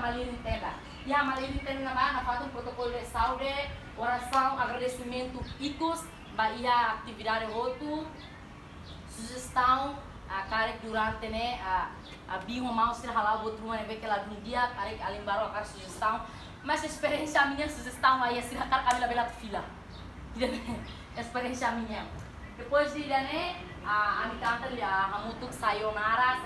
Malir entenda. E a Malir entenda na faz um protocolo de saúde, oração, agradecimento, icos, bahia atividade outro, sugestão, a cara durante né a binho mal se ralar outro ano ver que ela um dia cara alimbar a cara sugestão, mas a experiência minha sugestão aí assim a cara Camila bela fila. Experiência minha. Depois de né a minha canta ali a muito sayonara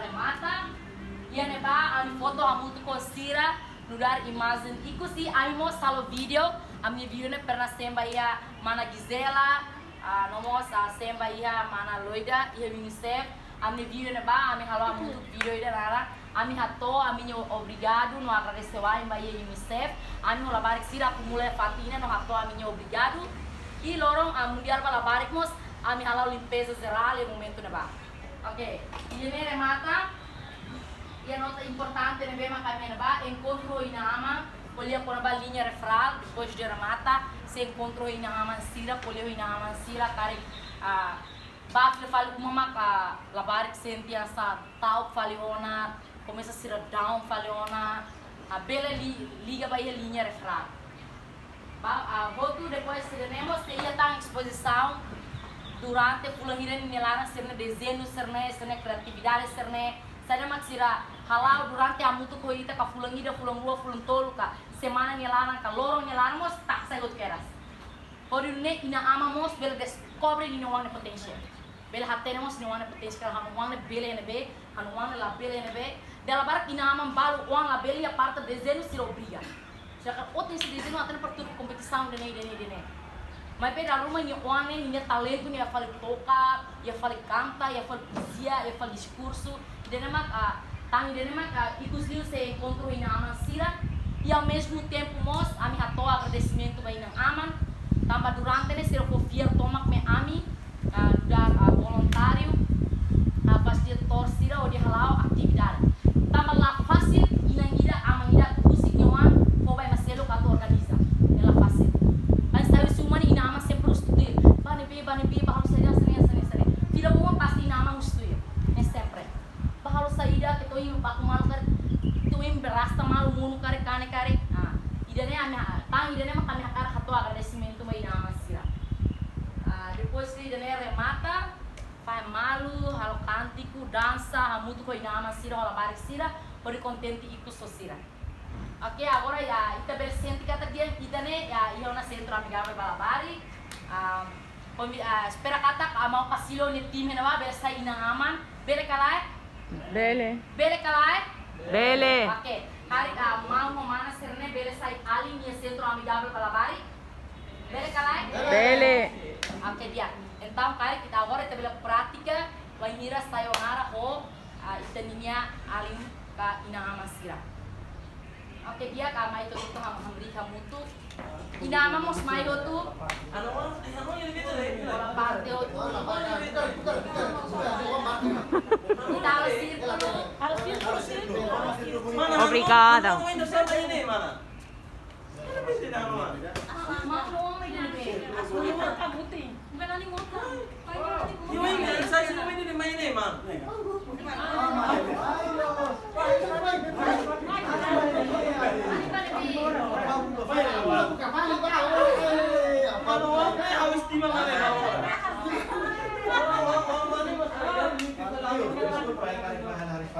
remata. E a neba a foto a muito considera lugar imagem e cosi a mim mostra o vídeo a minha vídeo né perna semba ia mana Gisela a nomos a semba ia mana Loida e UNICEF a minha vídeo neba a mim halo a muito vídeo ida nara a mim hato a mim obrigado no agradecer a ia UNICEF a mim labar que sira acumula fatina no hato a mim obrigado e lorong a mundial para labar que mos a mim halo limpeza geral e momento neba. Ok, e ele remata. E a nota importante é ver que encontrou em Nama, olha para a linha referral, depois de remata, se encontrou em Nama, Sira, olhou em Nama, Sira, cara, bafle fala uma lavar que sente essa tal faliona, começa a ser down faliona, a bela liga para a linha referral. A voto depois teremos que ia estar em exposição durante fulaniran nilaran serne desenho, serne criatividade, serne saya maksira halal durante a muito corrida ka fulang ida fulang rua fulang tolu ka semana nilaran ka lorong nilaran mos tak saya keras. Por ini ina ama mos bela descobre ni wana potensial. Bela hatene mos ni wana potensial hanu wana bela nebe, hanu wana la bela nebe. Dela barak ina ama balu wana la bela a parte desenho se obriga. Saka outro esse desenho até para tudo competição de nem. Mas pela rumah ni wana ni talento ni a fale toca, ia fale canta, ia fale poesia, ia fale discurso. Tangi denemak ikusliu se encontrou em Aman Sira e ao mesmo tempo mos ami hato agradecimento ba inang Aman tamba durante ne sira fofia tomak me ami dar voluntário facilitator sira o de halau atividade tamba la fácil inang ida Aman ida kusik nyawan fo ba maselo ka organiza ela fácil mas sabe se uma ina Aman sempre estudar bane be bahal saja sene tira uma pasti ina Aman estudar é sempre bahalo saída que tô indo para o malu tu im berasta malu munu kare idane ami tang idane kami hakar hato agradecimento mai nama sira depois que idane remata faz malu halo cantico dança muito coi nama sira halo barik sira por contente iku sosira. Ok, agora ya ita bersenti kata dia idane ya iona centro amigável balabari espera kata mau kasilo ni time na bersa inang Aman bele kalai Bele. Bele kalai? Bele. Ok. Hari mau mana serne bele sai ali minha centro amigável para bari? Bele kalai? Bele. Ok dia. Então kari kita agora kita bela prática vai mira sayonara ho itaninya ali ka ina amasira. Ok dia ka mai to itu hamri kamutu ina amamos mai tu ora parte o Obrigada.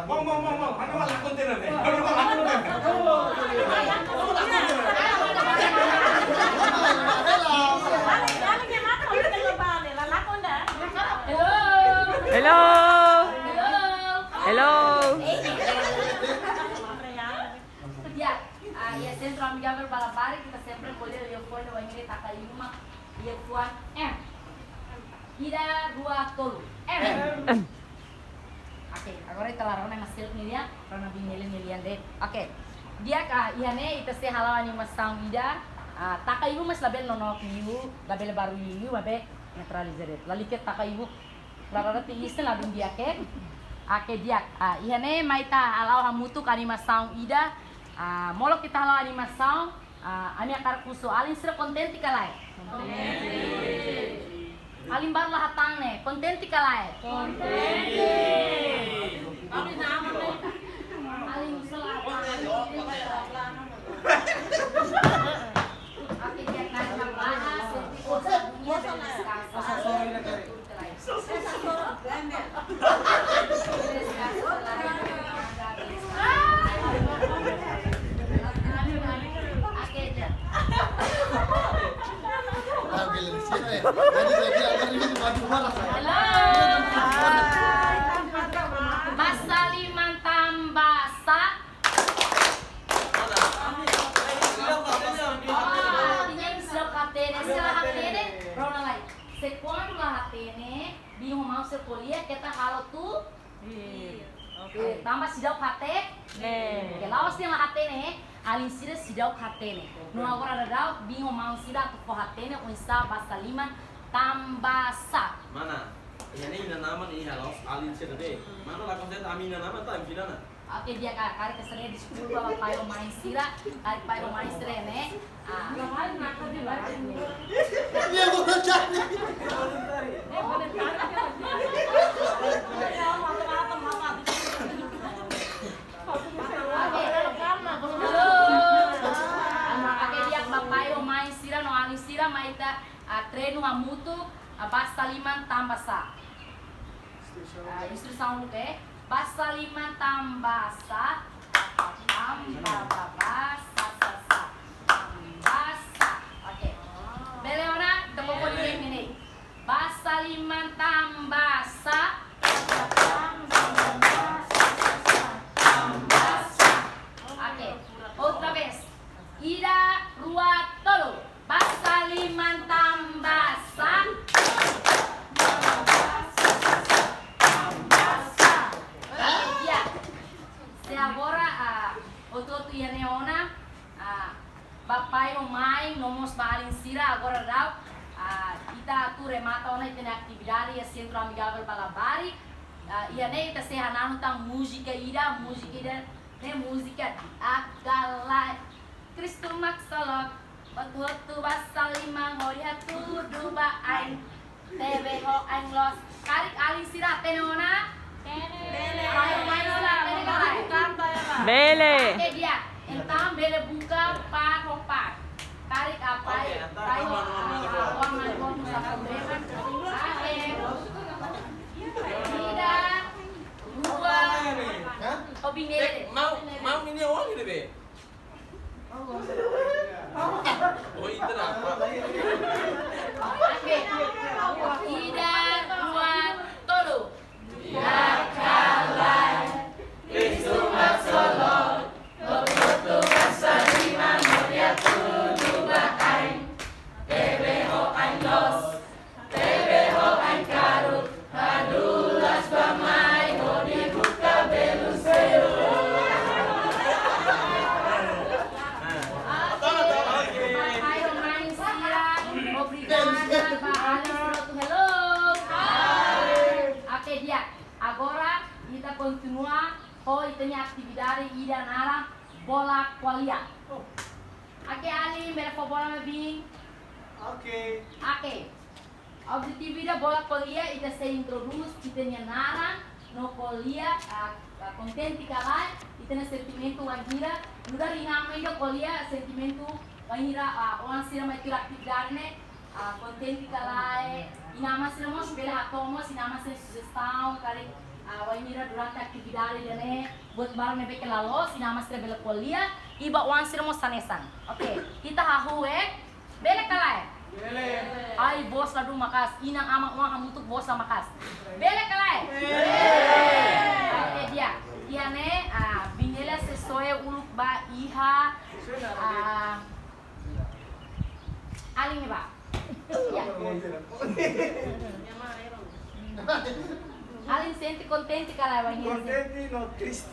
Mau, ano wala konten na Hello. Hello. Ya centro amigável Balabari kita sempre boleh lihat poin wa ini takayuma ia puan ida dua tolu Oke, agora kita larang na masel nilia para binili deh. Oke. Dia ka ihane ita se halaw animação ida takayuma mas label nonok niu label baru niu mabe neutralizer laliket takayuma larang ti isten labin dia ke ake dia ihane maita halaw hamutu ka animação ida molok kita halaw animação ami akar kuso alin sira kontenti kalai alimbar lahatang ne kontenti kalai kontenti alin sala ser kuliah kita halo tu. Tambah sidau kate. Oke, lawas yang hate nih. Alin sira sidau kate nih. No agora radau bingo mau sira tu hate nih unsa bahasa liman tambah sa. Mana? Ini ina nama nih halos alin sira deh. Mana lah konsep amina nama tak amina na? Oke dia kari kesannya di sepuluh bawa payo main sira, kari payo main sira nih. Kemarin nakal dia banget. Dia mau cari. Oke dia papayo main sira no alin sira maita treino amutu basta liman tambah sa. Instrução do quê? Basta liman tambah sa. Tambah basta sa. Tambah sa. Oke. Bele ora toko ko ini. Basta liman tambah sa. Oke. Outra vez. Ira rua tolo. Basta liman tambah sa. Agora outro ia neona bapai o mai nomos balin sira agora rau ita tu remata ona tem atividade e centro amigável balabari ia ne ita se hananu tang música ida ne música akala Kristo maksalok batu basalima horia tudo ba ain tebe ho ain los karik alin sira tenona Bele. Oke dia, então bele buka par ho par. Tarik apa? Tarik uang uang sama bele. Tidak, dua. Hobi nele. Mau ini uang ini be? Oh itu apa? Oke. Tidak, dua, tolo. Agora kita continua hoy tenya atividade ida nara bola qualia. Oke Ali, mera bola me bing. Oke. Oke. Objetivo da bola qualia ida se introduz tenya nara no qualia contente kalai itena sentimento wangira lugar inama ida qualia sentimento wangira orang sira mai tira atividade ne contente kalai inama sira mos bela atomos inama sira sugestão kari wanira durante a atividade dele buat barang nebe ke lalos inama sira bela qualia iba wan sira mos sanesan. Oke, kita hahu bela kalai. Bele. Ai bos ladu makas inang ama uang hamutuk bos la makas. Bela kalai. Oke dia. Dia ne binela sesuai uluk ba iha aling ba. Ya. Alin sente contente kalai wanira. Contente no triste.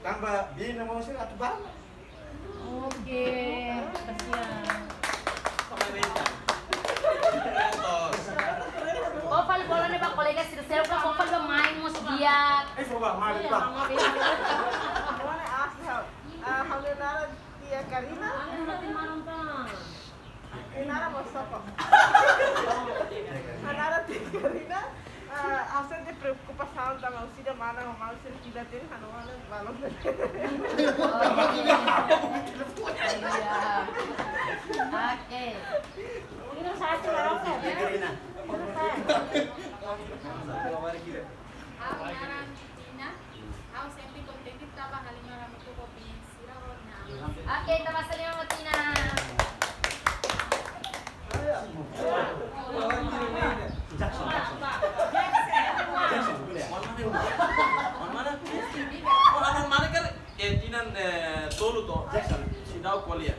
Tambah bina mau sih atu bala. Oke. Kasihan. Kofal bola ne ba kolega sir ko kofal ba main mos dia. Coba mari Pak. Agora acho nara tia Karina. Nara mosopo. Nara tia Karina. Asa de preocupação da Malcida mana o Malcida tidak tem hanuan balon. Oke. Ini satu orang kan? Karina. Oke, kita pasal yang Matina. Mana kan? Tinan tolu to. Sidau kuliah.